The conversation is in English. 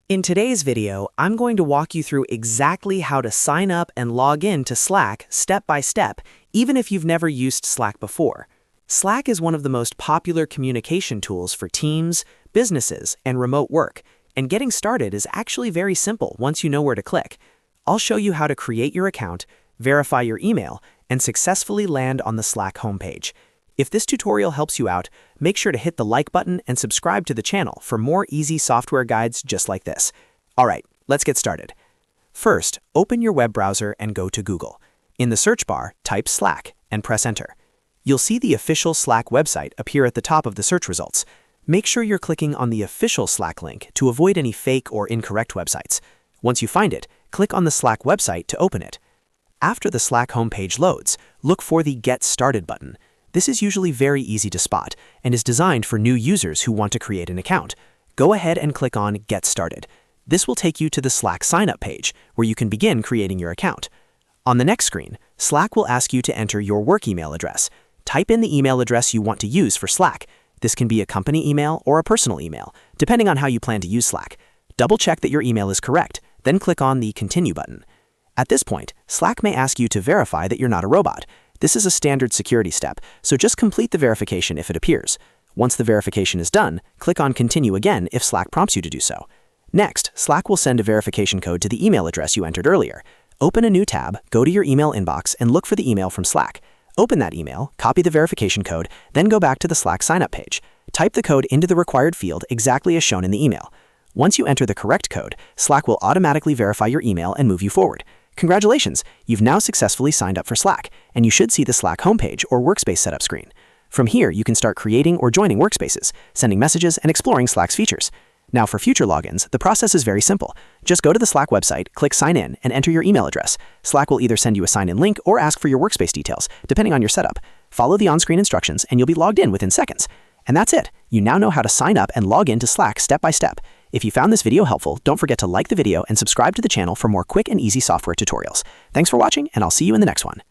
In today's video, I'm going to walk you through exactly how to sign up and log in to Slack step by step, even if you've never used Slack before. Slack is one of the most popular communication tools for teams, businesses, and remote work, and getting started is actually very simple once you know where to click. I'll show you how to create your account, verify your email, and successfully land on the Slack homepage. If this tutorial helps you out, make sure to hit the like button and subscribe to the channel for more easy software guides just like this. Alright, let's get started. First, open your web browser and go to Google. In the search bar, type Slack and press enter. You'll see the official Slack website appear at the top of the search results. Make sure you're clicking on the official Slack link to avoid any fake or incorrect websites. Once you find it, click on the Slack website to open it. After the Slack homepage loads, look for the Get Started button. This is usually very easy to spot and is designed for new users who want to create an account. Go ahead and click on Get Started. This will take you to the Slack sign-up page, where you can begin creating your account. On the next screen, Slack will ask you to enter your work email address. Type in the email address you want to use for Slack. This can be a company email or a personal email, depending on how you plan to use Slack. Double-check that your email is correct, then click on the Continue button. At this point, Slack may ask you to verify that you're not a robot. This is a standard security step, so just complete the verification if it appears. Once the verification is done, click on Continue again if Slack prompts you to do so. Next, Slack will send a verification code to the email address you entered earlier. Open a new tab, go to your email inbox, and look for the email from Slack. Open that email, copy the verification code, then go back to the Slack sign-up page. Type the code into the required field exactly as shown in the email. Once you enter the correct code, Slack will automatically verify your email and move you forward. Congratulations, you've now successfully signed up for Slack, and you should see the Slack homepage or workspace setup screen. From here, you can start creating or joining workspaces, sending messages, and exploring Slack's features. Now for future logins, the process is very simple. Just go to the Slack website, click Sign In, and enter your email address. Slack will either send you a sign-in link or ask for your workspace details, depending on your setup. Follow the on-screen instructions, and you'll be logged in within seconds. And that's it. You now know how to sign up and log into Slack step by step. If you found this video helpful, don't forget to like the video and subscribe to the channel for more quick and easy software tutorials. Thanks for watching, and I'll see you in the next one.